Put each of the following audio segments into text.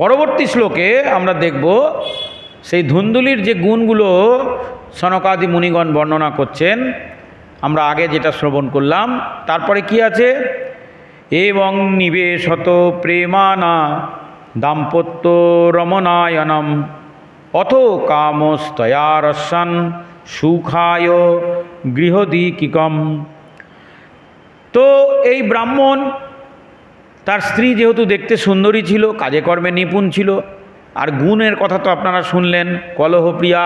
পরবর্তী শ্লোকে আমরা দেখব সেই ধুন্দুলির যে গুণগুলো সনকাদি মুনিগণ বর্ণনা করছেন, আমরা আগে যেটা শ্রবণ করলাম। তারপরে কি আছে? এবং নিবেশত প্রেমানা দাম্পত্য রমনায়নম অথ কামস্তয়া রসান সুখায় গৃহদীকিকম। তো এই ব্রাহ্মণ, তার স্ত্রী যেহেতু দেখতে সুন্দরী ছিল, কাজে কর্মে নিপুণ ছিল, আর গুণের কথা তো আপনারা শুনলেন, কলহপ্রিয়া,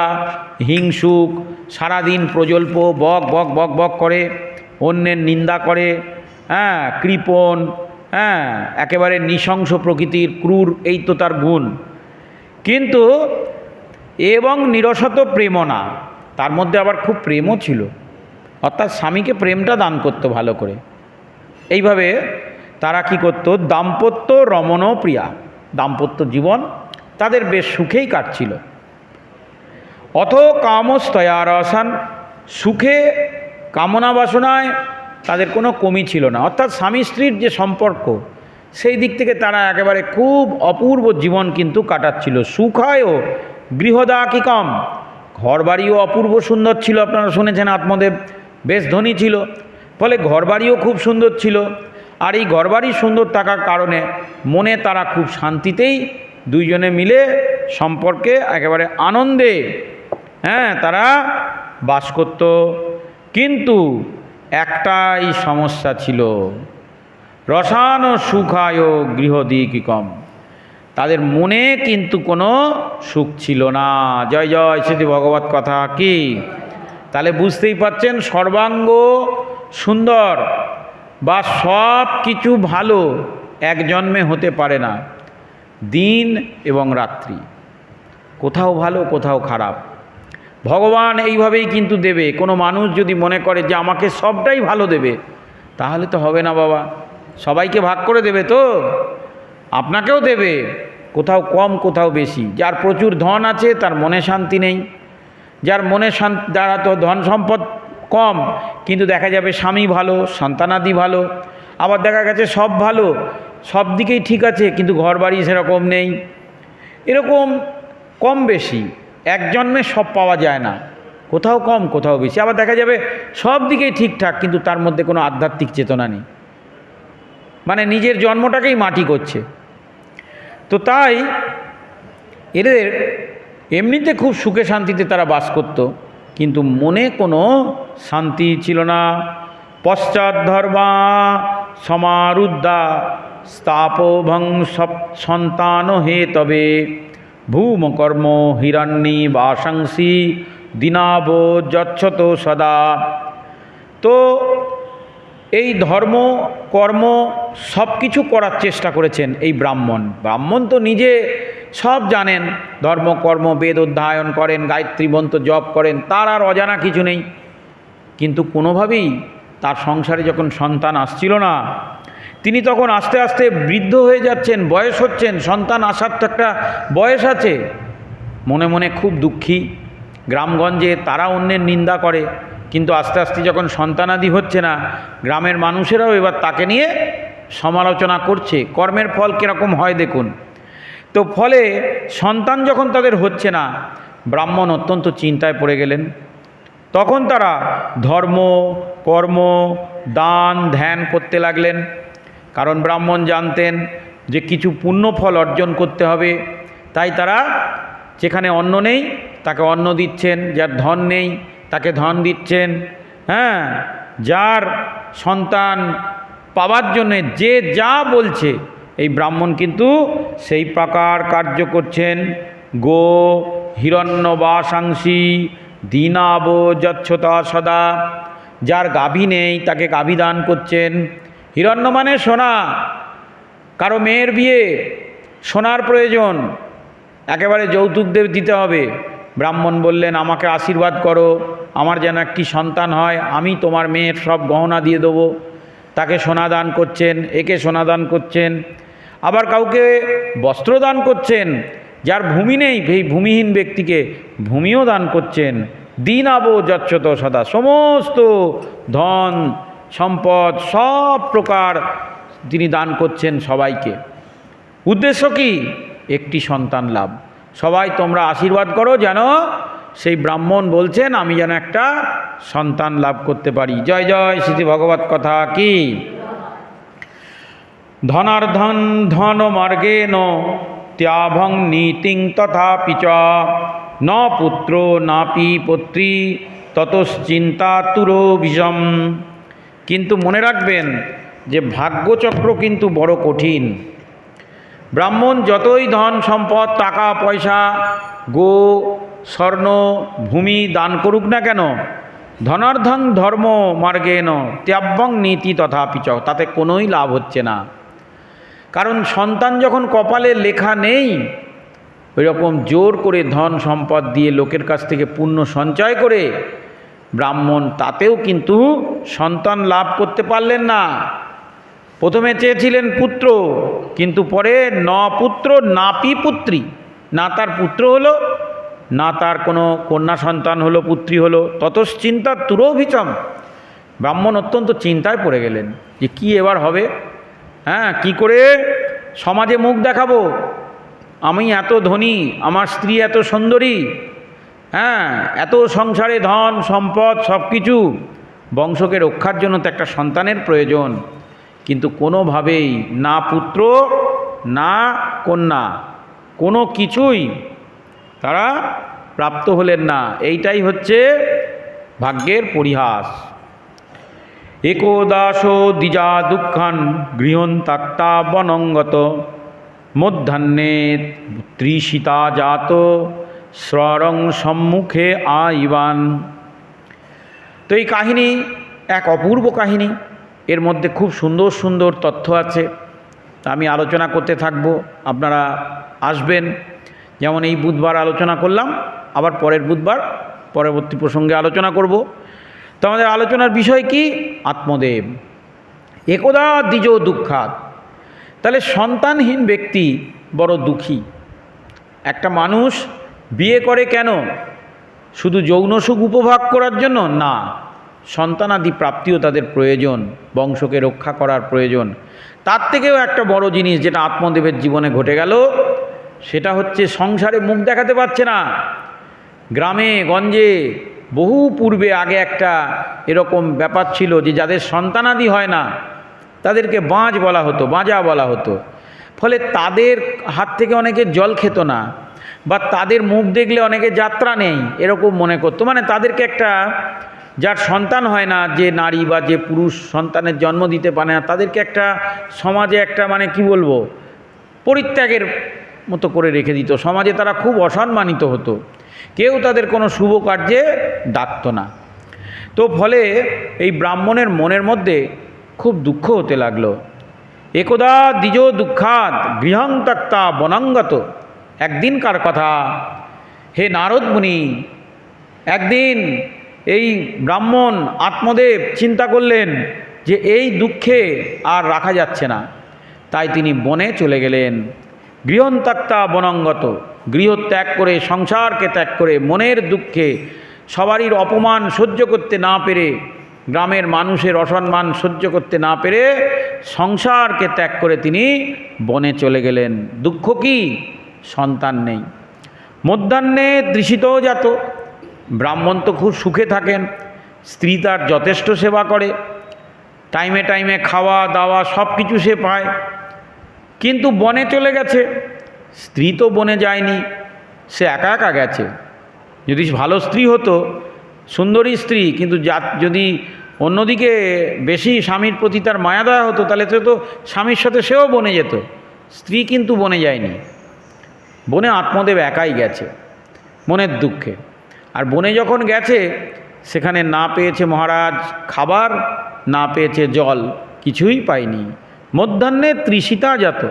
হিংসুক, সারাদিন প্রজল্প, বক বক বক বক করে, অন্যের নিন্দা করে, কৃপণ, একেবারে নৃশংস প্রকৃতির, ক্রূর, এই তো তার গুণ। কিন্তু এবং নিরসত প্রেমনা, তার মধ্যে আবার খুব প্রেমও ছিল, অর্থাৎ স্বামীকে প্রেমটা দান করতো ভালো করে। এইভাবে তারা কি করত? দাম্পত্য রমণ প্রিয়া, দাম্পত্য জীবন তাদের বেশ সুখেই কাটছিল। অথ কামস্তয়া রসান, সুখে কামনা বাসনায় তাদের কোনো কমি ছিল না, অর্থাৎ স্বামী স্ত্রীর যে সম্পর্ক, সেই দিক থেকে তারা একেবারে খুব অপূর্ব জীবন কিন্তু কাটাচ্ছিল। সুখায়ও গৃহদাকিকম, ঘরবাড়িও অপূর্ব সুন্দর ছিল। আপনারা শুনেছেন আত্মদেব বেশ ধনী ছিল, ফলে ঘরবাড়িও খুব সুন্দর ছিল। আর এই ঘরবাড়ি সুন্দর থাকার কারণে মনে তারা খুব শান্তিতেই দুইজনে মিলে সম্পর্কে একেবারে আনন্দে তারা বাস করত। কিন্তু একটাই সমস্যা ছিল, রসান সুখায় গৃহদীকিকম, তাদের মনে কিন্তু কোনো সুখ ছিল না। জয় জয় শ্রী ভগবত কথা কি? তাহলে বুঝতেই পারছেন, সর্বাঙ্গ সুন্দর বা সব কিছু ভালো এক জন্মে হতে পারে না। দিন এবং রাত্রি, কোথাও ভালো কোথাও খারাপ, ভগবান এইভাবেই কিন্তু দেবে। কোনো মানুষ যদি মনে করে যে আমাকে সবটাই ভালো দেবে, তাহলে তো হবে না বাবা। সবাইকে ভাগ করে দেবে তো, আপনাকেও দেবে, কোথাও কম কোথাও বেশি। যার প্রচুর ধন আছে তার মনে শান্তি নেই, যার মনে শান্তি, যারা তো ধন সম্পদ কম কিন্তু দেখা যাবে স্বামী ভালো, সন্তানাদি ভালো, আবার দেখা গেছে সব ভালো, সব দিকেই ঠিক আছে কিন্তু ঘরবাড়ি সেরকম নেই। এরকম কম বেশি, এক জন্মে সব পাওয়া যায় না, কোথাও কম কোথাও বেশি। আবার দেখা যাবে সব দিকেই ঠিকঠাক কিন্তু তার মধ্যে কোনো আধ্যাত্মিক চেতনা নেই, মানে নিজের জন্মটাকেই মাটি করছে। তো তাই এদের এমনিতে খুব সুখে শান্তিতে তারা বাস করত, কিন্তু মনে কোনো শান্তি ছিল না। পশ্চাৎ ধর্মা সমারুদ্ধা স্থাপভং সন্তান হে তবে ভূমকর্ম হিরণ্যী বাসাংসি দিনাব যচ্ছত সদা। তো এই ধর্ম কর্ম সব কিছু করার চেষ্টা করেছেন এই ব্রাহ্মণ। ব্রাহ্মণ তো নিজে সব জানেন, ধর্ম কর্ম বেদ অধ্যয়ন করেন, গায়ত্রী মন্ত্র জপ করেন, তার আর অজানা কিছু নেই। কিন্তু কোনোভাবেই তার সংসারে যখন সন্তান আসছিল না, তিনি তখন আস্তে আস্তে বৃদ্ধ হয়ে যাচ্ছেন, বয়স হচ্ছেন, সন্তান আসার তো একটা বয়স আছে। মনে মনে খুব দুঃখী। গ্রামগঞ্জে তারা অন্যের নিন্দা করে, কিন্তু আস্তে আস্তে যখন সন্তানাদি হচ্ছে না, গ্রামের মানুষেরাও এবার তাকে নিয়ে সমালোচনা করছে। কর্মের ফল কীরকম হয় দেখুন। তো ফলে সন্তান যখন তাদের হচ্ছে না, ব্রাহ্মণ অত্যন্ত চিন্তায় পড়ে গেলেন। তখন তারা ধর্ম কর্ম দান ধ্যান করতে লাগলেন, কারণ ব্রাহ্মণ জানতেন যে কিছু পুণ্যফল অর্জন করতে হবে। তাই তারা যেখানে অন্ন নেই তাকে অন্ন দিচ্ছেন, যার ধন নেই তাকে ধন দিচ্ছেন, যার সন্তান পাওয়ার জন্যে যে যা বলছে এই ব্রাহ্মণ কিন্তু সেই প্রকার কার্য করছেন। গো হিরণ্য বাসাংসি দীনাব যচ্ছতা সদা, যার গাভী নেই তাকে গাভী দান করছেন। হিরণ্য মানে সোনা, কারো মেয়ের বিয়ে সোনার প্রয়োজন, একেবারে যৌতুক দিতে হবে। ব্রাহ্মণ বললেন আমাকে আশীর্বাদ করো, আমার যেন একটি সন্তান হয়, আমি তোমার মেয়ের সব গহনা দিয়ে দেবো। তাকে সোনা দান করছেন, একে সোনা দান করছেন। আবার কাউকে বস্ত্র দান করছেন, যার ভূমি নেই সেই ভূমিহীন ব্যক্তিকে ভূমিও দান করছেন। দীনাব যচ্ছত সদা, সমস্ত ধন সম্পদ সব প্রকার তিনি দান করছেন সবাইকে। উদ্দেশ্য কি? একটি সন্তান লাভ। সবাই তোমরা আশীর্বাদ করো যেন সেই ব্রাহ্মণ বলছেন আমি যেন একটা সন্তান লাভ করতে পারি। জয় জয় শ্রী ভগবত কথা কি। ধনার্ধন ধন মার্গেণ ত্যাভং নীতিং তথাপি চ ন পুত্র নাপি পুত্রী ততশ্চিন্তাতুরো বিষম। কিন্তু মনে রাখবেন যে ভাগ্যচক্র কিন্তু বড় কঠিন। ব্রাহ্মণ যতই ধন সম্পদ টাকা পয়সা গো স্বর্ণ ভূমি দান করুক না কেন, ধনার্ধং ধর্ম মার্গেণ ত্যাব্যং নীতি তথাপি চ, তাতে কোনোই লাভ হচ্ছে না। কারণ সন্তান যখন কপালে লেখা নেই, ওই রকম জোর করে ধন সম্পদ দিয়ে লোকের কাছ থেকে পুণ্য সঞ্চয় করে ব্রাহ্মণ তাতেও কিন্তু সন্তান লাভ করতে পারলেন না। প্রথমে চেয়েছিলেন পুত্র, কিন্তু পরে ন পুত্র নাপি পুত্রী, না তার পুত্র হলো না তার কোনো কন্যা সন্তান হলো, পুত্রী হলো। ততশ্চিন্তা তুরোভিচম, ব্রাহ্মণ অত্যন্ত চিন্তায় পড়ে গেলেন যে কি এবার হবে। হ্যাঁ, কি করে সমাজে মুখ দেখাবো, আমি এত ধনী, আমার স্ত্রী এত সুন্দরী, হ্যাঁ এত সংসারে ধন সম্পদ সব কিছু, বংশকে রক্ষার জন্য তো একটা সন্তানের প্রয়োজন। কিন্তু কোনোভাবেই না পুত্র না কন্যা, কোনো কিছুই তারা প্রাপ্ত হলেন না। এইটাই হচ্ছে ভাগ্যের পরিহাস। একদাস দ্বিজা দুঃখান গৃহন্তাক্তা বনঙ্গত মধ্যাহ্নে ত্রিসীতা জাত স্বরং সম্মুখে আইবান। তো এই কাহিনী এক অপূর্ব কাহিনী, এর মধ্যে খুব সুন্দর সুন্দর তথ্য আছে। আমি আলোচনা করতে থাকব, আপনারা আসবেন। যেমন এই বুধবার আলোচনা করলাম, আবার পরের বুধবার পরবর্তী প্রসঙ্গে আলোচনা করব। তো আমাদের আলোচনার বিষয় কি? আত্মদেব। একদা দ্বিজ দুঃখাত। তাহলে সন্তানহীন ব্যক্তি বড় দুঃখী। একটা মানুষ বিয়ে করে কেন? শুধু যৌন সুখ উপভোগ করার জন্য না, সন্তানাদি প্রাপ্তিও তাদের প্রয়োজন, বংশকে রক্ষা করার প্রয়োজন। তার থেকেও একটা বড় জিনিস যেটা আত্মদেবের জীবনে ঘটে গেল, সেটা হচ্ছে সংসারে মুখ দেখাতে পারছে না। গ্রামে গঞ্জে বহু পূর্বে আগে একটা এরকম ব্যাপার ছিল যে যাদের সন্তানাদি হয় না তাদেরকে বাঁজ বলা হতো, বাঁজা বলা হতো। ফলে তাদের হাত থেকে অনেকে জল খেত না, বা তাদের মুখ দেখলে অনেকে যাত্রা নেই এরকম মনে করতো। মানে তাদেরকে একটা, যার সন্তান হয় না, যে নারী বা যে পুরুষ সন্তানের জন্ম দিতে পারে না, তাদেরকে একটা সমাজে একটা মানে কি বলবো পরিত্যাগের মতো করে রেখে দিত। সমাজে তারা খুব অসম্মানিত হতো, কেউ তাদের কোনো শুভ কার্যে ডাকত না। তো ফলে এই ব্রাহ্মণের মনের মধ্যে খুব দুঃখ হতে লাগলো। একদা দ্বিজ দুঃখাত গৃহং ত্যক্তা বনাঙ্গত। একদিনকার কথা, হে নারদ মুনি, একদিন এই ব্রাহ্মণ আত্মদেব চিন্তা করলেন যে এই দুঃখে আর রাখা যাচ্ছে না, তাই তিনি বনে চলে গেলেন। গৃহন্তাক্তা বনঙ্গত, গৃহ ত্যাগ করে, সংসারকে ত্যাগ করে, মনের দুঃখে সবারই অপমান সহ্য করতে না পেরে, গ্রামের মানুষের অসম্মান সহ্য করতে না পেরে সংসারকে ত্যাগ করে তিনি বনে চলে গেলেন। দুঃখ কি? সন্তান নেই। মধ্যাহ্নে তৃষিতও জাত, ব্রাহ্মণ তো খুব সুখে থাকেন, স্ত্রী তার যথেষ্ট সেবা করে, টাইমে টাইমে খাওয়া দাওয়া সব কিছু সে পায়। কিন্তু বনে চলে গেছে, স্ত্রী তো বনে যায়নি, সে একা একা গেছে। যদি ভালো স্ত্রী হতো, সুন্দরী স্ত্রী, কিন্তু যদি অন্যদিকে বেশি স্বামীর প্রতি তার মায়া দয়া হতো, তাহলে তো স্বামীর সাথে সেও বনে যেত। স্ত্রী কিন্তু বনে যায়নি, বনে আত্মদেব একাই গেছে মনের দুঃখে। আর বনে যখন গেছে, সেখানে না পেয়েছে মহারাজ খাবার, না পেয়েছে জল, কিছুই পায়নি। মধ্যাহ্নে তৃষিতা জাত,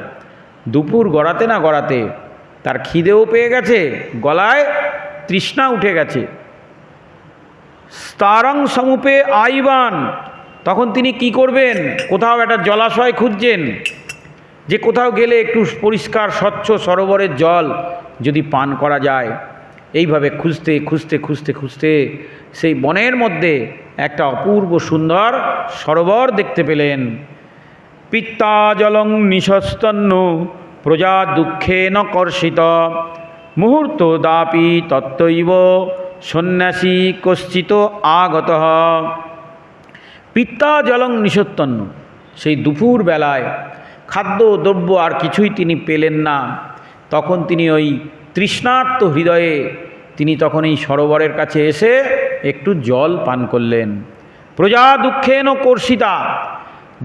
দুপুর গড়াতে না গড়াতে তার খিদেও পেয়ে গেছে, গলায় তৃষ্ণা উঠে গেছে। স্তারং সমুপে আইবান, তখন তিনি কি করবেন? কোথাও একটা জলাশয় খুঁজছেন, যে কোথাও গেলে একটু পরিষ্কার স্বচ্ছ সরোবরের জল যদি পান করা যায়। এইভাবে খুঁজতে খুঁজতে খুঁজতে খুঁজতে সেই বনের মধ্যে একটা অপূর্ব সুন্দর সরোবর দেখতে পেলেন। পিত্তা জলং নিঃস্তন্য প্রজা দুঃখেন কর্ষিত মুহূর্তদাপি তত্ত্বৈব সন্ন্যাসী কশ্চিত আগত। পিত্তা জলং নিষত্তন্ন, সেই দুপুর বেলায় খাদ্য দ্রব্য আর কিছুই তিনি পেলেন না। তখন তিনি ওই তৃষ্ণার্ত হৃদয়ে তিনি তখন এই সরোবরের কাছে এসে একটু জল পান করলেন। প্রজা দুঃখেন কর্ষিতা,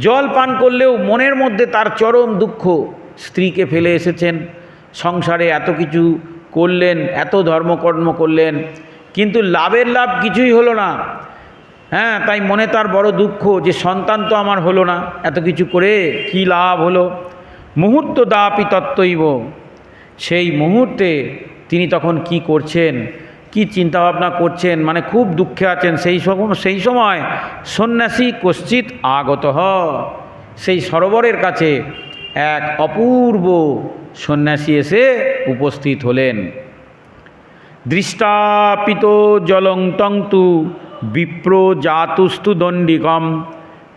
জল পান করলেও মনের মধ্যে তার চরম দুঃখ। স্ত্রীকে ফেলে এসেছেন, সংসারে এত কিছু করলেন, এত ধর্মকর্ম করলেন, কিন্তু লাভের লাভ কিছুই হলো না। হ্যাঁ, তাই মনে তার বড় দুঃখ যে সন্তান তো আমার হলো না, এত কিছু করে কি লাভ হলো। মুহূর্ত দাপি তত্ত্বৈব, সেই মুহূর্তে তিনি তখন কি করছেন, কি চিন্তাভাবনা করছেন, মানে খুব দুঃখে আছেন। সেই সময় সন্ন্যাসী কশ্চিৎ আগত, সেই সরোবরের কাছে এক অপূর্ব সন্ন্যাসী এসে উপস্থিত হলেন। দৃষ্টাপিত জলং তন্তু বিপ্র জাতুস্তু দণ্ডিকম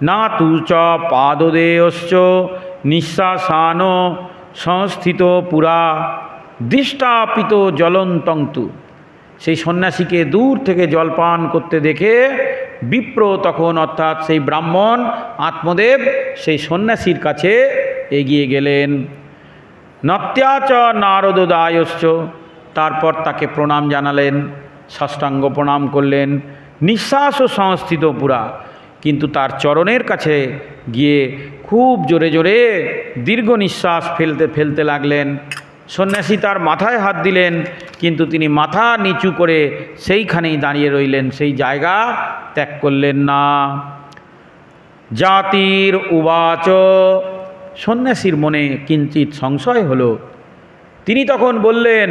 না তু চ পাদদেয়শ্চ নিঃশ্বাসান সংস্থিত পুরা। দৃষ্টাপিত জলং তন্তু, সেই সন্ন্যাসীকে দূর থেকে জলপান করতে দেখে বিপ্র তখন, অর্থাৎ সেই ব্রাহ্মণ আত্মদেব সেই সন্ন্যাসীর কাছে এগিয়ে গেলেন। নত্যাচ নারদদায়শ্চ, তারপর তাকে প্রণাম জানালেন, সাষ্টাঙ্গ প্রণাম করলেন। নিঃশ্বাস ও সংস্থিত পুরা, কিন্তু তার চরণের কাছে গিয়ে খুব জোরে জোরে দীর্ঘ নিঃশ্বাস ফেলতে ফেলতে লাগলেন। সন্ন্যাসী তার মাথায় হাত দিলেন, কিন্তু তিনি মাথা নিচু করে সেইখানেই দাঁড়িয়ে রইলেন, সেই জায়গা ত্যাগ করলেন না। জাতির উবাচ, সন্ন্যাসীর মনে কিঞ্চিত সংশয় হলো। তিনি তখন বললেন,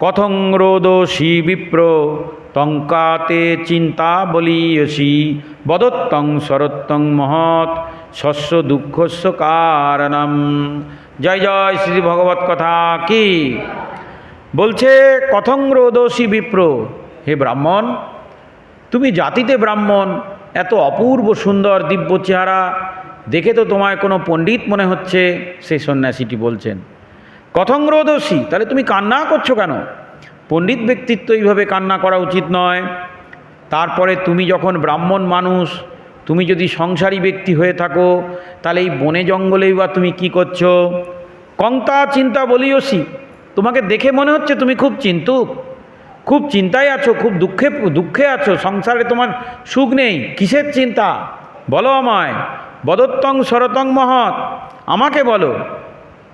কথং রোদসী বিপ্র টঙ্কাতে চিন্তা বলিয়সী বদত্তং শরত্তং মহৎ শস্য দুঃখস্য কারণম। জয় জয় শ্রী ভগবত কথা কি। বলছে, কথং রোদসী বিপ্র, হে ব্রাহ্মণ, তুমি জাতিতে ব্রাহ্মণ, এত অপূর্ব সুন্দর দিব্য চেহারা দেখে তো তোমায় কোনো পণ্ডিত মনে হচ্ছে। সেই সন্ন্যাসীটি বলছেন, কথং রোদসী, তাহলে তুমি কান্না করছো কেন? পণ্ডিত ব্যক্তিত্ব এইভাবে কান্না করা উচিত নয়। তারপরে তুমি যখন ব্রাহ্মণ মানুষ, তুমি যদি সংসারী ব্যক্তি হয়ে থাকো, তাহলে এই বনে জঙ্গলেই বা তুমি কি করছো? কংতা চিন্তা বলিয়সী, তোমাকে দেখে মনে হচ্ছে তুমি খুব চিন্তুক, খুব চিন্তায় আছো, খুব দুঃখে আছো, সংসারে তোমার সুখ নেই। কিসের চিন্তা বলো আমায়? বদত্তং শরতং মহৎ, আমাকে বলো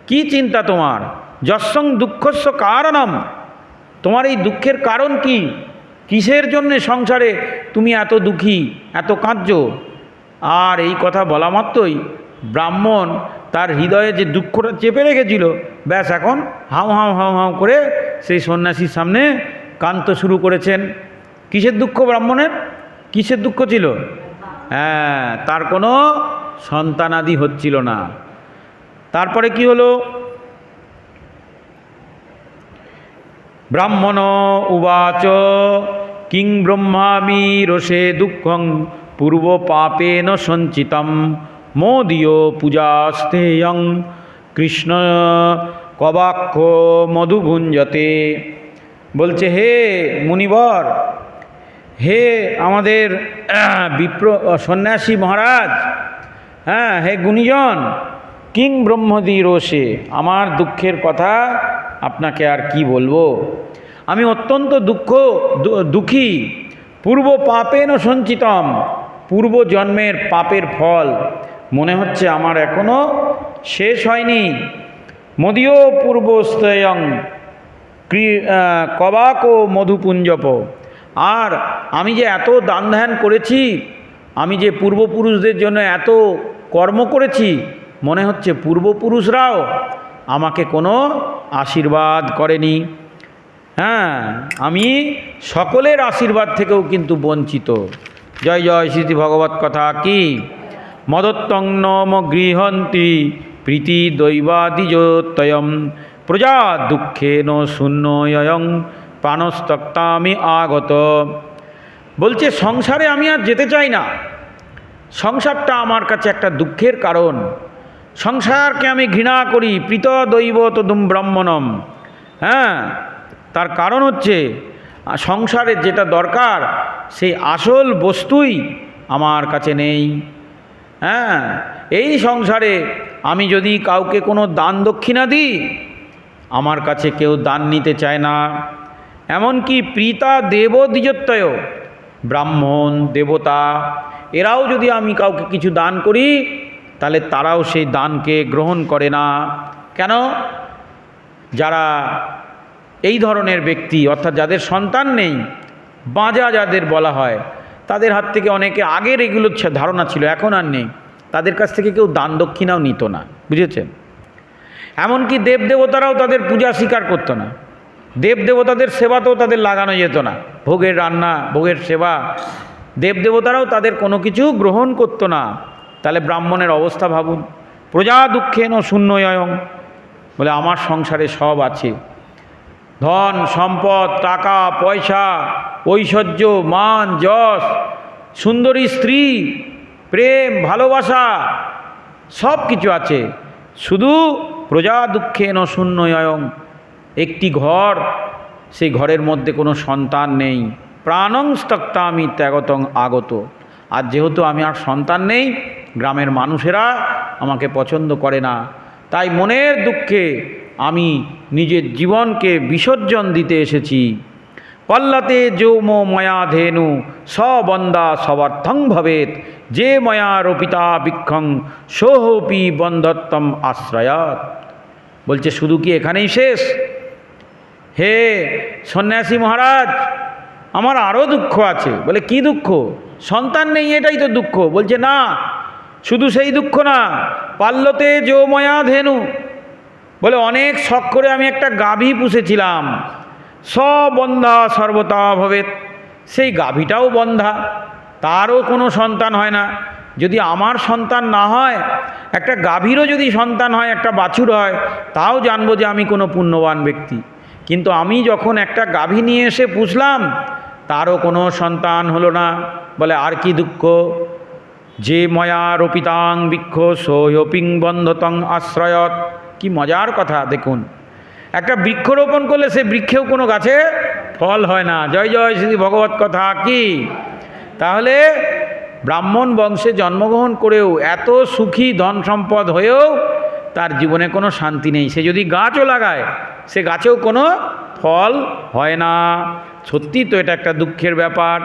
কি চিন্তা তোমার? যস্যং দুঃখস্য কারণম, তোমার এই দুঃখের কারণ কি? কিসের জন্যে সংসারে তুমি এত দুঃখী, এত কাঁদছো? আর এই কথা বলা মাত্রই ব্রাহ্মণ তার হৃদয়ে যে দুঃখটা চেপে রেখেছিল, ব্যাস এখন হাউ হাউ হাউ হাউ করে সেই সন্ন্যাসীর সামনে কাঁদতে শুরু করেছেন। কিসের দুঃখ ব্রাহ্মণের? কিসের দুঃখ ছিল? হ্যাঁ, তার কোনো সন্তানাদি হচ্ছিল না। তারপরে কি হলো? ব্রাহ্মণ উবাচ কিং ব্রহ্মামি রোষে দুঃখং পূর্ব পাপেন সঞ্চিতম মোদীয় পূজাস্থেয়ং কৃষ্ণ কবাক্ষ মধুভুঞ্জতে। বলছে, হে মুনিবর, হে আমাদের বিপ্র সন্ন্যাসী মহারাজ, হ্যাঁ, হে গুণীজন, কিং ব্রহ্মদি রোষে, আমার দুঃখের কথা আপনাকে আর কি বলবো। আমি অত্যন্ত দুঃখী। পূর্ব পাপেন সঞ্চিতম, পূর্ব জন্মের পাপের ফল মনে হচ্ছে আমার এখনো শেষ হয়নি। মদীয় পূর্বস্থয়ং কবাক ও মধুপুঞ্জপ, আর আমি যে এত দান ধ্যান করেছি, আমি যে পূর্বপুরুষদের জন্য এত কর্ম করেছি, মনে হচ্ছে পূর্বপুরুষরাও আমাকে কোনো আশীর্বাদ করেনি। হ্যাঁ, আমি সকলের আশীর্বাদ থেকেও কিন্তু বঞ্চিত। জয় জয় শ্রী ভগবত কথা কি। মদত্তং নম গৃহন্তি প্রীতি দৈবাদিজোত্তয়ম প্রজা দুঃখেন শূন্যয়ং প্রাণস্তক্তামি আগত। বলছে, সংসারে আমি আর যেতে চাই না। সংসারটা আমার কাছে একটা দুঃখের কারণ। সংসারকে আমি ঘৃণা করি, প্রীত দৈব তদুম ব্রহ্মণম। হ্যাঁ, তার কারণ হচ্ছে সংসারের যেটা দরকার সেই আসল বস্তুই আমার কাছে নেই। হ্যাঁ, এই সংসারে আমি যদি কাউকে কোনো দান দক্ষিণা দিই, আমার কাছে কেউ দান নিতে চায় না। এমনকি প্রীতা দেব দ্বিজত্বয়, ব্রাহ্মণ দেবতা এরাও যদি আমি কাউকে কিছু দান করি তাহলে তারাও সেই দানকে গ্রহণ করে না। কেন? যারা এই ধরনের ব্যক্তি, অর্থাৎ যাদের সন্তান নেই, বাঁজা যাদের বলা হয়, তাদের হাত থেকে অনেকে আগের এগুলো ধারণা ছিল, এখন আর নেই, তাদের কাছ থেকে কেউ দান দক্ষিণাও নিত না, বুঝেছেন? এমনকি দেবদেবতারাও তাদের পূজা স্বীকার করতো না, দেবদেবতাদের সেবাতেও তাদের লাগানো যেত না, ভোগের রান্না ভোগের সেবা, দেবদেবতারাও তাদের কোনো কিছু গ্রহণ করতো না। তাহলে ব্রাহ্মণের অবস্থা ভাবুন, প্রজা দুঃখেন শূন্যয়ং, বলে আমার সংসারে সব আছে, ধন সম্পদ টাকা পয়সা ঐশ্বর্য মান যশ সুন্দরী স্ত্রী প্রেম ভালোবাসা সব কিছু আছে, শুধু প্রজা দুঃখেন শূন্যয়ং, একটি ঘর, সেই ঘরের মধ্যে কোনো সন্তান নেই। প্রাণং স্তক্তামি ত্যাগতং আগত, আর যেহেতু আমি আর সন্তান নেই, গ্রামের মানুষেরা আমাকে পছন্দ করে না, তাই মনের দুঃখে আমি নিজের জীবনকে বিসর্জন দিতে এসেছি। পল্লাতে যৌম ময়া ধেনু সবন্দা সবার্থং ভবেত, যে ময়া রোপিতা বৃক্ষং সোহপি বন্ধত্তম আশ্রয়াত। বলছে শুধু কি এখানেই শেষ? হে সন্ন্যাসী মহারাজ, আমার আরও দুঃখ আছে। বলে কি দুঃখ? সন্তান নেই এটাই তো দুঃখ। বলছে না, শুধু সেই দুঃখ না, পাল্লতে যৌময়া ধেনু, বলে অনেক শখ করে আমি একটা গাভী পুষেছিলাম, সবন্ধা সর্বতা ভবেত, সেই গাভীটাও বন্ধা, তারও কোনো সন্তান হয় না। যদি আমার সন্তান না হয়, একটা গাভীরও যদি সন্তান হয়, একটা বাছুর হয়, তাও জানবো যে আমি কোনো পুণ্যবান ব্যক্তি। কিন্তু আমি যখন একটা গাভী নিয়ে এসে পুষলাম, তারও কোনো সন্তান হলো না। বলে আর কি দুঃখ? যে ময়া রোপিতাং বৃক্ষ সোহপিং বন্ধতং আশ্রয়ত। কি মজার কথা দেখুন, একটা বৃক্ষরোপণ করলে সে বৃক্ষেও কোনো গাছে ফল হয় না। জয় জয় শ্রী ভগবত কথা কি? তাহলে ব্রাহ্মণ বংশে জন্মগ্রহণ করেও, এত সুখী ধন সম্পদ হয়েও তার জীবনে কোনো শান্তি নেই। সে যদি গাছও লাগায়, সে গাছেও কোনো ফল হয় না। সত্যি তো এটা একটা দুঃখের ব্যাপার।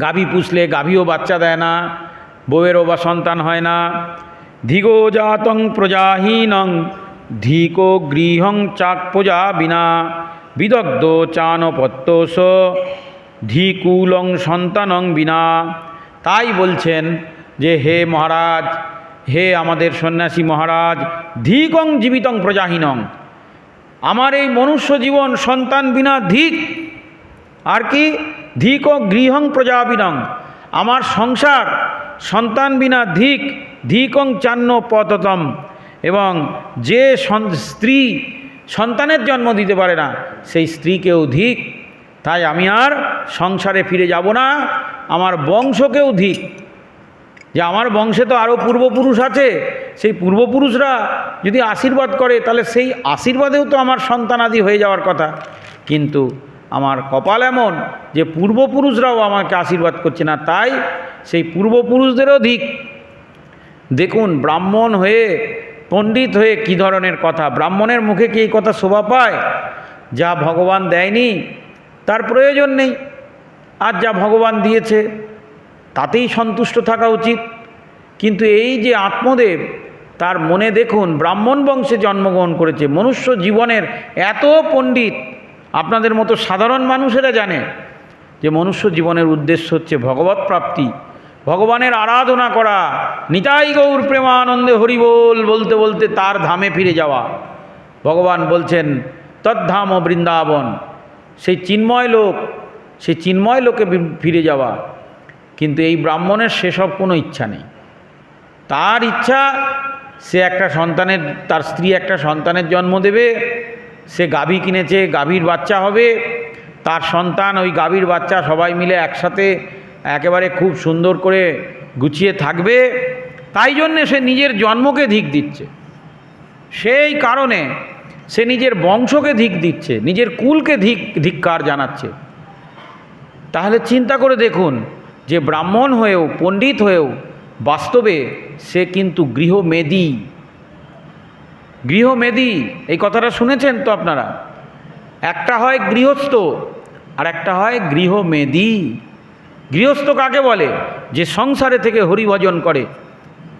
গাভী পুষলে গাভীও বাচ্চা দেয় না, বউয়েরও বা সন্তান হয় না। ধিগো জাতং প্রজাহীনং ধিকো গৃহং চাক প্রজা বিনা বিদগ্ধ চানপত্যস ধিকুলং সন্তানং বিনা। তাই বলছেন যে হে মহারাজ, হে আমাদের সন্ন্যাসী মহারাজ, ধিকং জীবিতং প্রজাহীনং, আমার এই মনুষ্য জীবন সন্তান বিনা ধিক। আর কি? ধিক ও গৃহং প্রজাবিনং, আমার সংসার সন্তান বিনা ধিক। ধিকং চান্ন পততম, এবং যে স্ত্রী সন্তানের জন্ম দিতে পারে না, সেই স্ত্রীকেও ধিক। তাই আমি আর সংসারে ফিরে যাব না, আমার বংশকেও ধিক। যে আমার বংশে তো আরও পূর্বপুরুষ আছে, সেই পূর্বপুরুষরা যদি আশীর্বাদ করে, তাহলে সেই আশীর্বাদেও তো আমার সন্তানাদি হয়ে যাওয়ার কথা। কিন্তু আমার কপাল এমন যে পূর্বপুরুষরাও আমাকে আশীর্বাদ করছে না, তাই সেই পূর্বপুরুষদেরও ধিক। দেখুন, ব্রাহ্মণ হয়ে পণ্ডিত হয়ে কী ধরনের কথা! ব্রাহ্মণের মুখে কি এই কথা শোভা পায়? যা ভগবান দেয়নি তার প্রয়োজন নেই, আর যা ভগবান দিয়েছে তাতেই সন্তুষ্ট থাকা উচিত। কিন্তু এই যে আত্মদেব, তার মনে দেখুন, ব্রাহ্মণ বংশে জন্মগ্রহণ করেছে, মনুষ্য জীবনের এত পণ্ডিত। আপনাদের মতো সাধারণ মানুষেরা জানে যে মনুষ্য জীবনের উদ্দেশ্য হচ্ছে ভগবৎ প্রাপ্তি, ভগবানের আরাধনা করা, নিতাই গৌর প্রেমানন্দে হরিবোল বলতে বলতে তার ধামে ফিরে যাওয়া। ভগবান বলছেন তদ্ধাম ও বৃন্দাবন, সেই চিন্ময় লোক, সেই চিন্ময় লোকে ফিরে যাওয়া। কিন্তু এই ব্রাহ্মণের সেসব কোনো ইচ্ছা নেই। তার ইচ্ছা সে একটা সন্তানের, তার স্ত্রী একটা সন্তানের জন্ম দেবে, সে গাভী কিনেছে, গাভীর বাচ্চা হবে, তার সন্তান ওই গাভীর বাচ্চা সবাই মিলে একসাথে একেবারে খুব সুন্দর করে গুছিয়ে থাকবে, তাই জন্যে সে নিজের জন্মকে ধিক দিচ্ছে, সেই কারণে সে নিজের বংশকে ধিক দিচ্ছে, নিজের কুলকে ধিক্কার জানাচ্ছে। তাহলে চিন্তা করে দেখুন যে ব্রাহ্মণ হয়েও, পণ্ডিত হয়েও বাস্তবে সে কিন্তু গৃহমেদী। গৃহমেদী, এই কথাটা শুনেছেন তো আপনারা? একটা হয় গৃহস্থ আর একটা হয় গৃহমেদী। গৃহস্থ কাকে বলে? যে সংসারে থেকে হরিভজন করে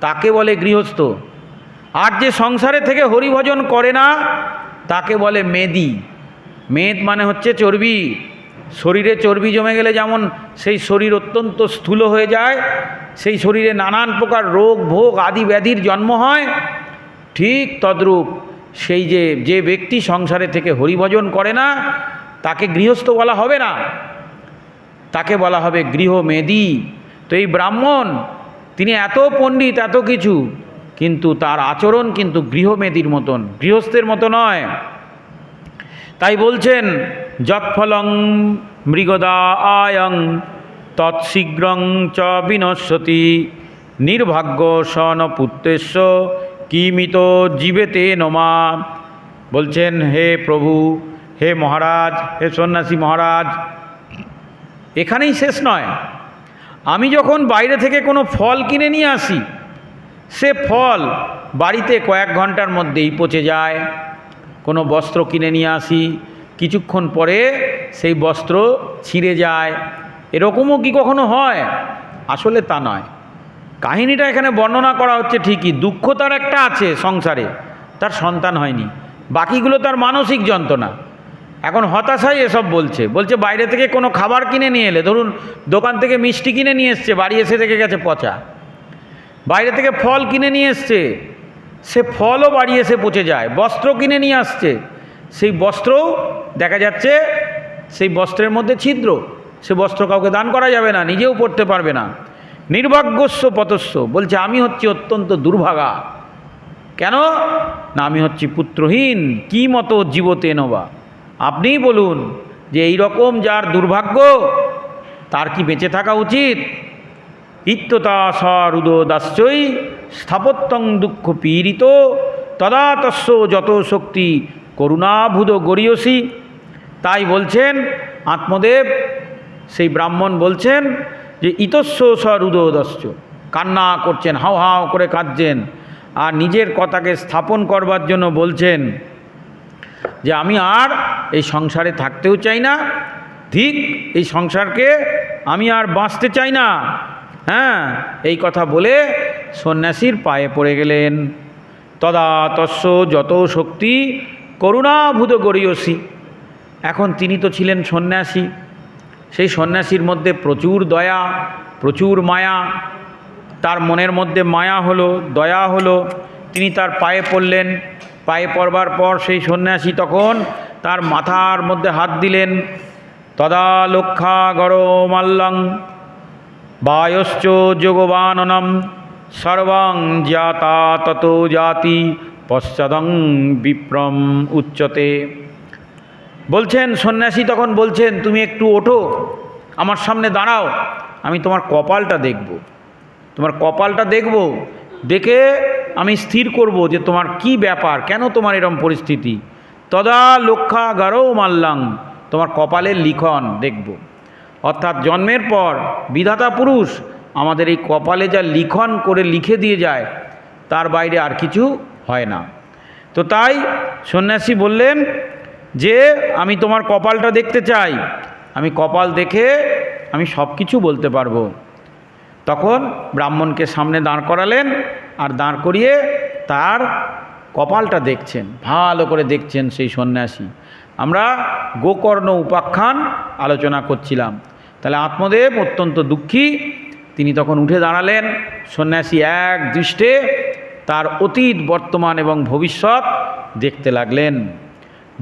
তাকে বলে গৃহস্থ। আর যে সংসারে থেকে হরিভজন করে না তাকে বলে মেদি। মেদ মানে হচ্ছে চর্বি। শরীরে চর্বি জমে গেলে যেমন সেই শরীর অত্যন্ত স্থূল হয়ে যায়, সেই শরীরে নানান প্রকার রোগ ভোগ আদি ব্যাধির জন্ম হয়, ঠিক তদ্রূপ সেই যে ব্যক্তি সংসারে থেকে হরিভজন করে না তাকে গৃহস্থ বলা হবে না, তাকে বলা হবে গৃহমেদী। তো এই ব্রাহ্মণ তিনি এত পণ্ডিত, এত কিছু, কিন্তু তার আচরণ কিন্তু গৃহমেদীর মতন, গৃহস্থের মতো নয়। তাই বলছেন যৎফলং মৃগদা আয়ং তৎশীঘ্রং চ বিনশ্যতি নির্ভাগ্য সন পুত্রেস্য কিমিত জীবেতে নমা। বলছেন হে প্রভু, হে মহারাজ, হে সন্ন্যাসী মহারাজ, এখানেই শেষ নয়। আমি যখন বাইরে থেকে কোনো ফল কিনে নিয়ে আসি, সে ফল বাড়িতে কয়েক ঘন্টার মধ্যেই পচে যায়। কোনো বস্ত্র কিনে নিয়ে আসি, কিছুক্ষণ পরে সেই বস্ত্র ছিঁড়ে যায়। এরকমও কি কখনো হয়? আসলে তা নয়। কাহিনীটা এখানে বর্ণনা করা হচ্ছে ঠিকই, দুঃখ তার একটা আছে সংসারে, তার সন্তান হয়নি, বাকিগুলো তার মানসিক যন্ত্রণা। এখন হতাশাই এসব বলছে বাইরে থেকে কোনো খাবার কিনে নিয়ে এলে, ধরুন দোকান থেকে মিষ্টি কিনে নিয়ে এসছে, বাড়ি এসে দেখে গেছে পচা। বাইরে থেকে ফল কিনে নিয়ে এসছে, সে ফলও বাড়ি এসে পচে যায়। বস্ত্র কিনে নিয়ে আসছে, সেই বস্ত্রও দেখা যাচ্ছে সেই বস্ত্রের মধ্যে ছিদ্র, সে বস্ত্র কাউকে দান করা যাবে না, নিজেও পরতে পারবে না। নির্ভাগ্যস্য পতস্য, বলছে আমি হচ্ছি অত্যন্ত দুর্ভাগা। কেন না, আমি হচ্ছি পুত্রহীন। কি মতো জীবতে নবা, আপনিই বলুন যে এই রকম যার দুর্ভাগ্য তার কি বেঁচে থাকা উচিত? ইত্যতা সরুদ দাস্যই স্থাপত্যং দুঃখ পীড়িত তদা তস্য যত শক্তি করুণাভুদ গরীয়সী। তাই বলছেন আত্মদেব, সেই ব্রাহ্মণ বলছেন যে ইতস্য সরুদ দাস্য, কান্না করছেন, হাও হাও করে কাঁদছেন, আর নিজের কথাকে স্থাপন করবার জন্য বলছেন যে আমি আর এই সংসারে থাকতেও চাই না, ঠিক এই সংসারকে আমি আর বাঁচতে চাই না। হ্যাঁ, এই কথা বলে সন্ন্যাসীর পায়ে পড়ে গেলেন। তদা তস্য যত শক্তি করুণাভূত গরীয়সী। এখন তিনি তো ছিলেন সন্ন্যাসী, সেই সন্ন্যাসীর মধ্যে প্রচুর দয়া, প্রচুর মায়া। তার মনের মধ্যে মায়া হলো, দয়া হলো, তিনি তার পায়ে পড়লেন। পায়ে পড়বার পর সেই সন্ন্যাসী তখন তার মাথার মধ্যে হাত দিলেন। তদা লক্ষা গরমাল্লং বায়শ্চ যোগবাননম সর্বং জ্ঞাতা তত জাতি পশ্চাদং বিপ্রম উচ্চতে। বলছেন সন্ন্যাসী তখন বলছেন, তুমি একটু ওঠো, আমার সামনে দাঁড়াও, আমি তোমার কপালটা দেখব, তোমার কপালটা দেখব, দেখে আমি স্থির করব যে তোমার কি ব্যাপার, কেন তোমার এরম পরিস্থিতি। তদা লক্ষা গারো মাল্লাং, তোমার কপালের লিখন দেখব। অর্থাৎ জন্মের পর বিধাতা পুরুষ আমাদের এই কপালে যা লিখন করে লিখে দিয়ে যায়, তার বাইরে আর কিছু হয় না। তো তাই সন্ন্যাসী বললেন যে আমি তোমার কপালটা দেখতে চাই, আমি কপাল দেখে আমি সব কিছু বলতে পারবো। তখন ব্রাহ্মণকে সামনে দাঁড় করালেন, আর দাঁড় করিয়ে তার কপালটা দেখছেন, ভালো করে দেখছেন সেই সন্ন্যাসী। আমরা গোকর্ণ উপাখ্যান আলোচনা করছিলাম। তাহলে আত্মদেব অত্যন্ত দুঃখী, তিনি তখন উঠে দাঁড়ালেন। সন্ন্যাসী এক দৃষ্টে তার অতীত, বর্তমান এবং ভবিষ্যৎ দেখতে লাগলেন।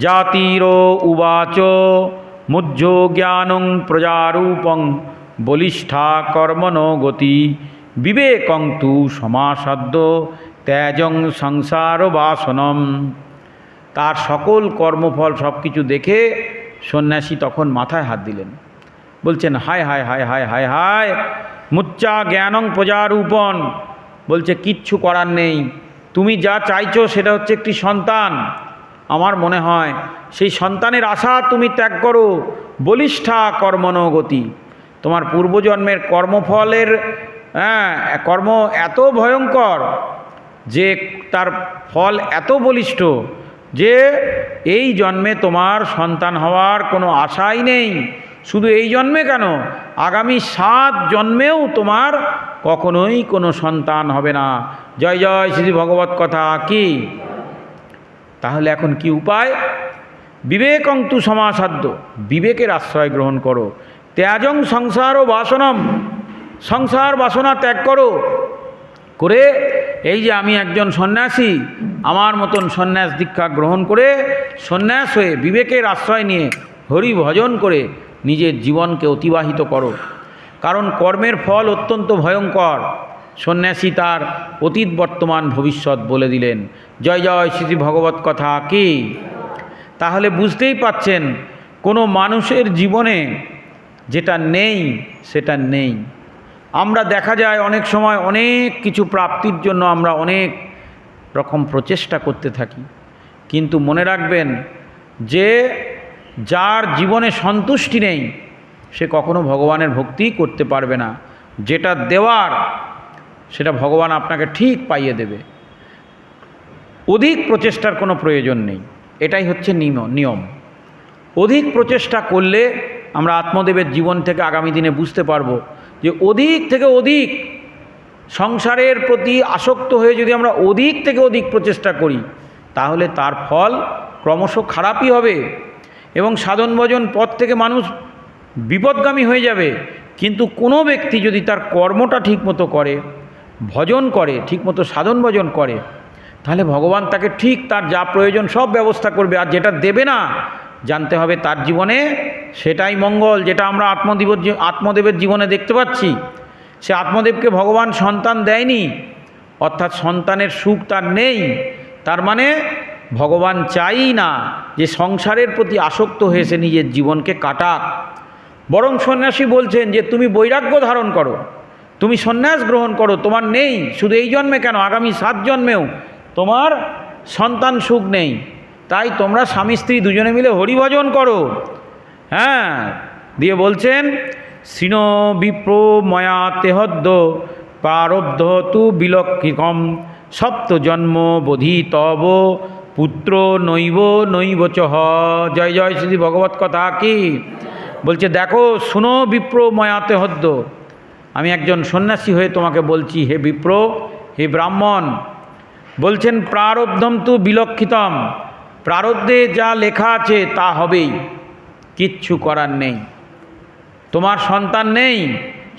জাতির উবাচ মুহ্য জ্ঞানং প্রজারূপং বলিষ্ঠা কর্মণ গতি বিবেকং তু সমাসাদ্য ত্যাজং সংসার বাসনম। তার সকল কর্মফল সব কিছু দেখে সন্ন্যাসী তখন মাথায় হাত দিলেন, বলছেন হায় হায় হায় হায় হায় হায়, মুচ্চা জ্ঞানং প্রজারূপণ, বলছে কিচ্ছু করার নেই, তুমি যা চাইছো সেটা হচ্ছে একটি সন্তান। আমার মনে হয় সেই সন্তানের আশা তুমি ত্যাগ করো, বলিষ্ঠা কর্মণগতি। তোমার পূর্বজন্মের কর্মফলের কর্ম এত ভয়ঙ্কর যে তার ফল এত বলিষ্ঠ যে এই জন্মে তোমার সন্তান হওয়ার কোনো আশাই নেই। শুধু এই জন্মে কেন, আগামী 7 জন্মেও তোমার কখনোই কোনো সন্তান হবে না। জয় জয় শ্রী ভগবত কথা কি। তাহলে এখন কি উপায়? বিবেকং তু সমাসাধ্য, বিবেকের আশ্রয় গ্রহণ করো। ত্যাজং সংসার ও বাসনম, সংসার বাসনা ত্যাগ করো। করে এই যে আমি একজন সন্ন্যাসী, আমার মতন সন্ন্যাস দীক্ষা গ্রহণ করে সন্ন্যাস হয়ে বিবেকের আশ্রয় নিয়ে হরি ভজন করে নিজের জীবনকে অতিবাহিত করো। কারণ কর্মের ফল অত্যন্ত ভয়ঙ্কর। সন্ন্যাসী তার অতীত বর্তমান ভবিষ্যৎ বলে দিলেন। জয় জয় শ্রী ভগবত কথা কি। তাহলে বুঝতেই পাচ্ছেন, কোনো মানুষের জীবনে যেটা নেই সেটা নেই। আমরা দেখা যায় অনেক সময় অনেক কিছু প্রাপ্তির জন্য আমরা অনেক রকম প্রচেষ্টা করতে থাকি, কিন্তু মনে রাখবেন যে যার জীবনে সন্তুষ্টি নেই সে কখনো ভগবানের ভক্তি করতে পারবে না। যেটা দেওয়ার সেটা ভগবান আপনাকে ঠিক পাইয়ে দেবে। অধিক প্রচেষ্টার কোনো প্রয়োজন নেই, এটাই হচ্ছে নিয়ম। অধিক প্রচেষ্টা করলে আমরা আত্মদেবের জীবন থেকে আগামী দিনে বুঝতে পারবো যে অধিক থেকে অধিক সংসারের প্রতি আসক্ত হয়ে যদি আমরা অধিক থেকে অধিক প্রচেষ্টা করি তাহলে তার ফল ক্রমশ খারাপই হবে এবং সাধন ভজন পথ থেকে মানুষ বিপদগামী হয়ে যাবে। কিন্তু কোনো ব্যক্তি যদি তার কর্মটা ঠিকমতো করে, ভজন করে, ঠিকমতো সাধন ভজন করে, তাহলে ভগবান তাকে ঠিক তার যা প্রয়োজন সব ব্যবস্থা করবে। আর যেটা দেবে না, জানতে হবে তার জীবনে সেটাই মঙ্গল। যেটা আমরা আত্মদেবের জীবনে দেখতে পাচ্ছি, সে আত্মদেবকে ভগবান সন্তান দেয়নি, অর্থাৎ সন্তানের সুখ তার নেই। তার মানে ভগবান চাই না যে সংসারের প্রতি আসক্ত হয়ে সে নিজের জীবনকে কাটাক। বরং সন্ন্যাসী বলছেন যে তুমি বৈরাগ্য ধারণ করো, তুমি সন্ন্যাস গ্রহণ করো। তোমার নেই, শুধু এই জন্মে কেন, আগামী 7 জন্মেও তোমার সন্তান সুখ নেই। তাই তোমরা স্বামী স্ত্রী দুজনে মিলে হরিভজন করো। হ্যাঁ, দিয়ে বলছেন শৃণ বিপ্র ময়া তেহদ্য প্রারব্ধ তু বিলক্ষিকম সপ্ত জন্ম বোধি তব পুত্র নৈব নৈব চহ। জয় জয় শ্রী ভগবত কথা কি। বলছে দেখো, শুনো বিপ্র ময়া তেহদ্য, আমি একজন সন্ন্যাসী হয়ে তোমাকে বলছি, হে বিপ্র, হে ব্রাহ্মণ। বলছেন প্রারব্ধম তু বিলক্ষিতম, প্রারব্ধে যা লেখা আছে তা হবেই, কিচ্ছু করার নেই। তোমার সন্তান নেই,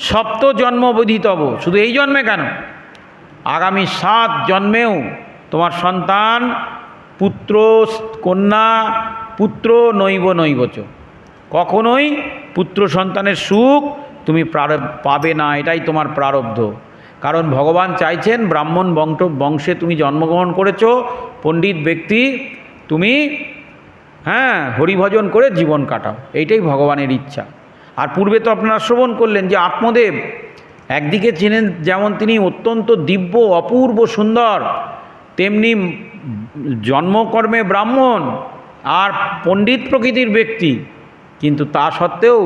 সপ্ত জন্ম বোধিতব, শুধু এই জন্মে কেন, আগামী 7 জন্মেও তোমার সন্তান পুত্র কন্যা পুত্র নৈব নৈবচ, কখনোই পুত্র সন্তানের সুখ তুমি পাবে না, এটাই তোমার প্রারব্ধ। কারণ ভগবান চাইছেন ব্রাহ্মণ বংশে তুমি জন্মগ্রহণ করেছ, পণ্ডিত ব্যক্তি, তুমি হরিভজন করে জীবন কাটাও, এইটাই ভগবানের ইচ্ছা। আর পূর্বে তো আপনারা শ্রবণ করলেন যে আত্মদেব একদিকে ছিলেন যেমন তিনি অত্যন্ত দিব্য অপূর্ব সুন্দর, তেমনি জন্মকর্মে ব্রাহ্মণ আর পণ্ডিত প্রকৃতির ব্যক্তি, কিন্তু তা সত্ত্বেও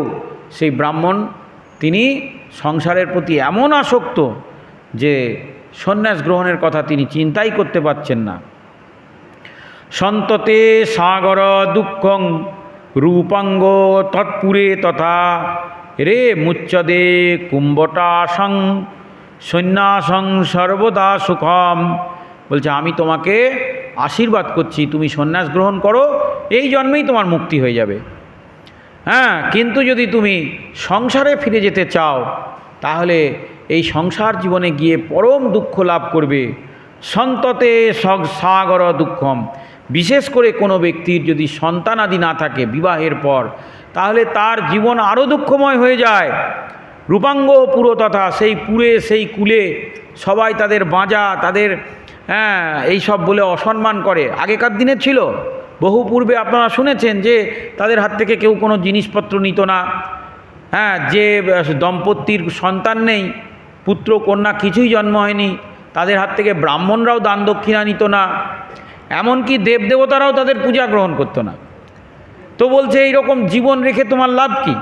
সেই ব্রাহ্মণ তিনি সংসারের প্রতি এমন আসক্ত যে সন্ন্যাস গ্রহণের কথা তিনি চিন্তাই করতে পারছেন না। সন্ততে সাগর দুঃখং রূপাঙ্গ তৎপুরে তথা রে মুচ্যদে কুম্ভটাসং সন্ন্যাসং সর্বদা সুখম। বলছে আমি তোমাকে আশীর্বাদ করছি, তুমি সন্ন্যাস গ্রহণ করো, এই জন্মেই তোমার মুক্তি হয়ে যাবে। কিন্তু যদি তুমি সংসারে ফিরে যেতে চাও তাহলে এই সংসার জীবনে গিয়ে পরম দুঃখ লাভ করবে। সন্ততে সাগর দুঃখম, বিশেষ করে কোনো ব্যক্তির যদি সন্তানাদি না থাকে বিবাহের পর, তাহলে তার জীবন আরও দুঃখময় হয়ে যায়। রূপাঙ্গ পুরো তথা, সেই পুরে সেই কুলে সবাই তাদের বাঁজা, তাদের এইসব বলে অসম্মান করে। আগেকার দিনে ছিল, বহু পূর্বে আপনারা শুনেছেন যে তাদের হাত থেকে কেউ কোনো জিনিসপত্র নিত না। যে দম্পতির সন্তান নেই, পুত্র কন্যা কিছুই জন্ম হয়নি, তাদের হাত থেকে ব্রাহ্মণরাও দান দক্ষিণা নিত না, এমনকি দেবদেবতারাও তাদের পূজা গ্রহণ করতো না। তো বলছে এইরকম জীবন রেখে তোমার লাভ কি?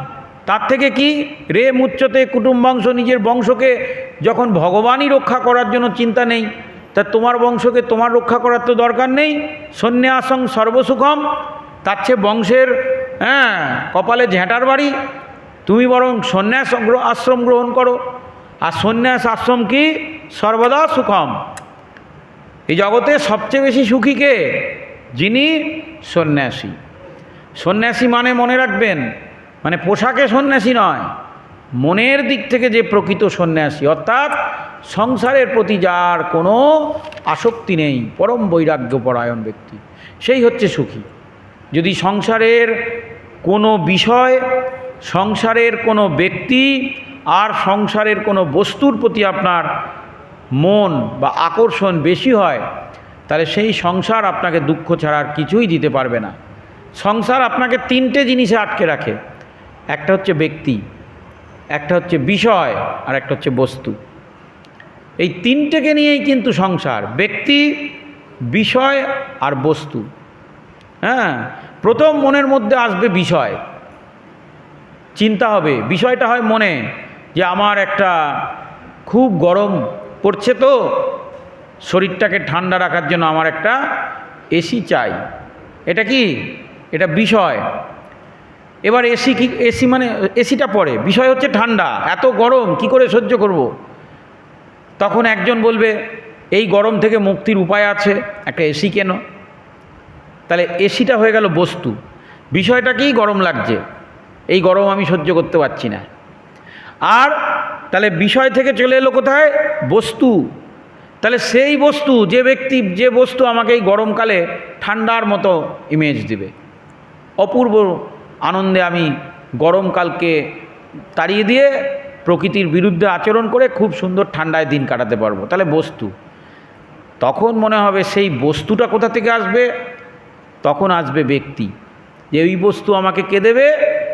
তার থেকে কি রে মুচ্চতে কুটুম্বাংশ, নিজের বংশকে যখন ভগবানই রক্ষা করার জন্য চিন্তা নেই, তা তোমার বংশকে তোমার রক্ষা করার তো দরকার নেই। সন্ন্যাসং সর্বসুখম, তার চেয়ে বংশের কপালে ঝেঁটার বাড়ি, তুমি বরং সন্ন্যাস আশ্রম গ্রহণ করো। আর সন্ন্যাস আশ্রম কি? সর্বদা সুখম। এই জগতে সবচেয়ে বেশি সুখী কে? যিনি সন্ন্যাসী। সন্ন্যাসী মানে মনে রাখবেন, মানে পোশাকে সন্ন্যাসী নয়, মনের দিক থেকে যে প্রকৃত সন্ন্যাসী, অর্থাৎ সংসারের প্রতি যার কোনো আসক্তি নেই, পরম বৈরাগ্যপরায়ণ ব্যক্তি, সেই হচ্ছে সুখী। যদি সংসারের কোনো বিষয়, সংসারের কোনো ব্যক্তি আর সংসারের কোনো বস্তুর প্রতি আপনার মন বা আকর্ষণ বেশি হয়, তাহলে সেই সংসার আপনাকে দুঃখ ছাড়া আর কিছুই দিতে পারবে না। সংসার আপনাকে তিনটে জিনিসে আটকে রাখে, একটা হচ্ছে ব্যক্তি, একটা হচ্ছে বিষয়, আর একটা হচ্ছে বস্তু। এই তিনটেকে নিয়েই কিন্তু সংসার, ব্যক্তি, বিষয় আর বস্তু। প্রথম মনের মধ্যে আসবে বিষয়, চিন্তা হবে, বিষয়টা হয় মনে যে আমার একটা খুব গরম পড়ছে, তো শরীরটাকে ঠান্ডা রাখার জন্য আমার একটা এসি চাই। এটা কি? এটা বিষয়। এবার এসি কি? এসি মানে এসিটা পড়ে, বিষয় হচ্ছে ঠান্ডা, এত গরম কি করে সহ্য করব? তখন একজন বলবে এই গরম থেকে মুক্তির উপায় আছে, একটা এসি কেন। তাহলে এসিটা হয়ে গেল বস্তু। বিষয়টা কি? গরম লাগছে, এই গরম আমি সহ্য করতে পারছি না। আর তাহলে বিষয় থেকে চলে এলো কোথায়? বস্তু। তাহলে সেই বস্তু, যে ব্যক্তি, যে বস্তু আমাকে এই গরমকালে ঠান্ডার মতো ইমেজ দিবে, অপূর্ব আনন্দে আমি গরমকালকে তাড়িয়ে দিয়ে প্রকৃতির বিরুদ্ধে আচরণ করে খুব সুন্দর ঠান্ডায় দিন কাটাতে পারবো, তাহলে বস্তু। তখন মনে হবে সেই বস্তুটা কোথা থেকে আসবে? তখন আসবে ব্যক্তি, যে ওই বস্তু আমাকে কে দেবে?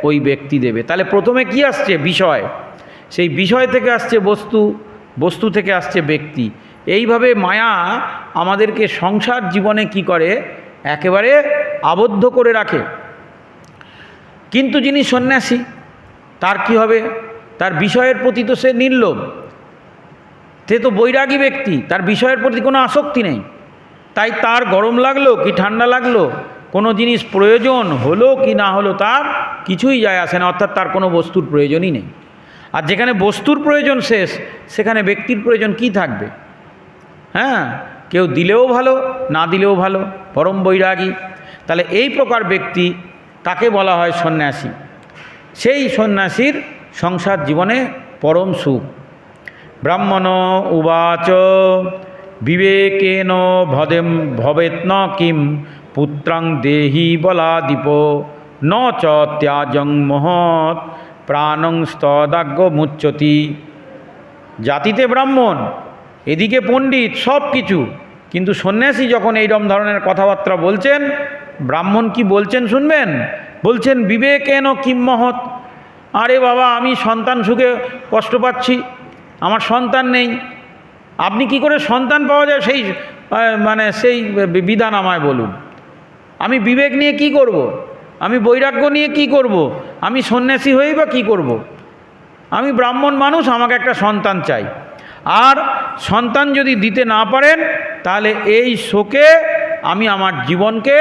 ওই ব্যক্তি দেবে। তাহলে প্রথমে কি আসছে? বিষয়। সেই বিষয় থেকে আসছে বস্তু, বস্তু থেকে আসছে ব্যক্তি। এইভাবে মায়া আমাদেরকে সংসার জীবনে কি করে? একেবারে আবদ্ধ করে রাখে। কিন্তু যিনি সন্ন্যাসী, তার কি হবে? তার বিষয়ের প্রতি তো সে নির্লোভ, সে তো বৈরাগী ব্যক্তি, তার বিষয়ের প্রতি কোনো আসক্তি নেই। তাই তার গরম লাগলো কি ঠান্ডা লাগলো, কোনো জিনিস প্রয়োজন হলো কি না হলো, তার কিছুই যায় আসে না, অর্থাৎ তার কোনো বস্তুর প্রয়োজনই নেই। আর যেখানে বস্তুর প্রয়োজন শেষ, সেখানে ব্যক্তির প্রয়োজন কি থাকবে? কেউ দিলেও ভালো, না দিলেও ভালো, পরম বৈরাগী। তাহলে এই প্রকার ব্যক্তি, তাকে বলা হয় সন্ন্যাসী। সেই সন্ন্যাসীর সংসার জীবনে পরম সুখ। ব্রাহ্মণ উবাচ বিবেকেন ভবেৎ ন কিম পুত্রাং দেহি বলাদীপ ন চ ত্যাজং মহৎ প্রাণং স্তদাগ্য মুচ্যতি। জাতিতে ব্রাহ্মণ, এদিকে পণ্ডিত, সব কিছু, কিন্তু সন্ন্যাসী যখন এইরকম ধরনের কথাবার্তা বলছেন, ব্রাহ্মণ কি বলছেন শুনবেন? বলছেন বিবেকেন কিম মহৎ। আরে বাবা, আমি সন্তান সুখে কষ্ট পাচ্ছি, আমার সন্তান নেই। আপনি কি করে সন্তান পাওয়া যায় সেই সেই বিধান আমায় বলুন। আমি বিবেক নিয়ে কি করব? আমি বৈরাগ্য নিয়ে কি করব? আমি সন্ন্যাসী হয়েই বা কী করব? আমি ব্রাহ্মণ মানুষ, আমাকে একটা সন্তান চাই। আর সন্তান যদি দিতে না পারেন, তাহলে এই শোকে আমি আমার জীবনকে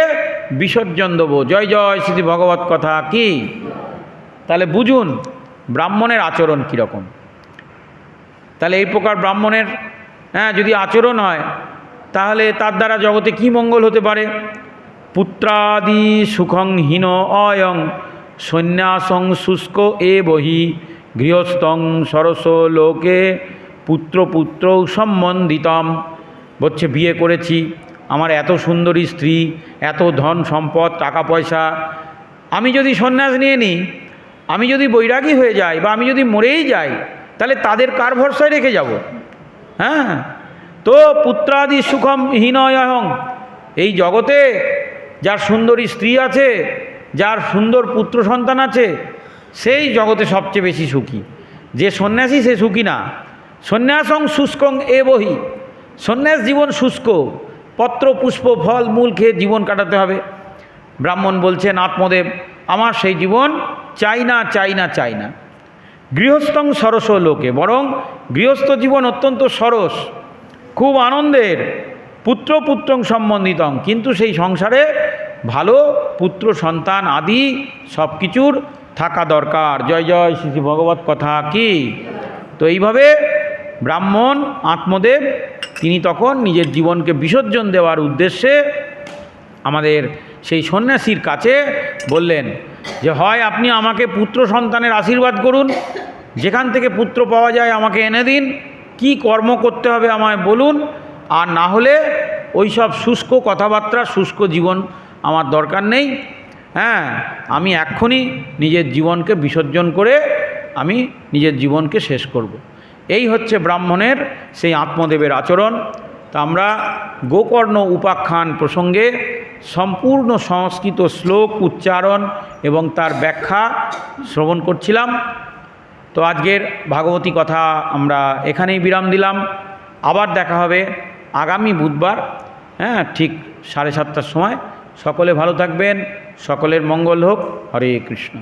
বিসর্জন দেবো। জয় জয় শ্রী ভগবত কথা কি? তাহলে বুঝুন ব্রাহ্মণের আচরণ কীরকম। তাহলে এই প্রকার ব্রাহ্মণের যদি আচরণ হয়, তাহলে তার দ্বারা জগতে কি মঙ্গল হতে পারে? পুত্রাদি সুখং হীন অয়ং সন্ন্যাসং শুষ্ক এ বহি গৃহস্থং সরস লোকে পুত্র সম্বন্ধিতম। বলছে বিয়ে করেছি, আমার এত সুন্দরী স্ত্রী, এত ধন সম্পদ, টাকা পয়সা, আমি যদি সন্ন্যাস নিয়ে নিই, আমি যদি বৈরাগী হয়ে যাই, বা আমি যদি মরেই যাই, তাহলে তাদের কার ভরসায় রেখে যাব? তো পুত্রাদি সুখম হীনয়হং, এই জগতে যার সুন্দরী স্ত্রী আছে, যার সুন্দর পুত্র সন্তান আছে, সেই জগতে সবচেয়ে বেশি সুখী। যে সন্ন্যাসী সে সুখী না। সন্ন্যাসং শুষ্কং এ বহি, সন্ন্যাস জীবন শুষ্ক, পত্র পুষ্প ফল মূল খেয়ে জীবন কাটাতে হবে। ব্রাহ্মণ বলছেন আত্মদেব, আমার সেই জীবন চাই না, চাই না, চাই না। গৃহস্থং সরস লোকে, বরং গৃহস্থ জীবন অত্যন্ত সরস, খুব আনন্দের, পুত্র পুত্রং সম্বন্ধিতং, কিন্তু সেই সংসারে ভালো পুত্র সন্তান আদি সব কিছুর থাকা দরকার। জয় জয় শ্রী ভগবত কথা কি। তো এইভাবে ব্রাহ্মণ আত্মদেব তিনি তখন নিজের জীবনকে বিসর্জন দেওয়ার উদ্দেশ্যে আমাদের সেই সন্ন্যাসীর কাছে বললেন যে হয় আপনি আমাকে পুত্র সন্তানের আশীর্বাদ করুন, যেখান থেকে পুত্র পাওয়া যায় আমাকে এনে দিন, কি কর্ম করতে হবে আমায় বলুন, আর না হলে ওই সব শুষ্ক কথাবার্তা, শুষ্ক জীবন আমার দরকার নেই। হ্যাঁ, আমি এক্ষুনি নিজের জীবনকে বিসর্জন করে আমি নিজের জীবনকে শেষ করব। এই হচ্ছে ব্রাহ্মণের সেই আত্মদেবের আচরণ। তা আমরা গোকর্ণ উপাখ্যান প্রসঙ্গে সম্পূর্ণ সংস্কৃত শ্লোক উচ্চারণ এবং তার ব্যাখ্যা শ্রবণ করছিলাম। তো আজকের ভাগবতী কথা আমরা এখানেই বিরাম দিলাম। আবার দেখা হবে আগামী বুধবার, হ্যাঁ, ঠিক 7:30টার সময়। সকলে ভালো থাকবেন, সকলের মঙ্গল হোক। হরে কৃষ্ণ।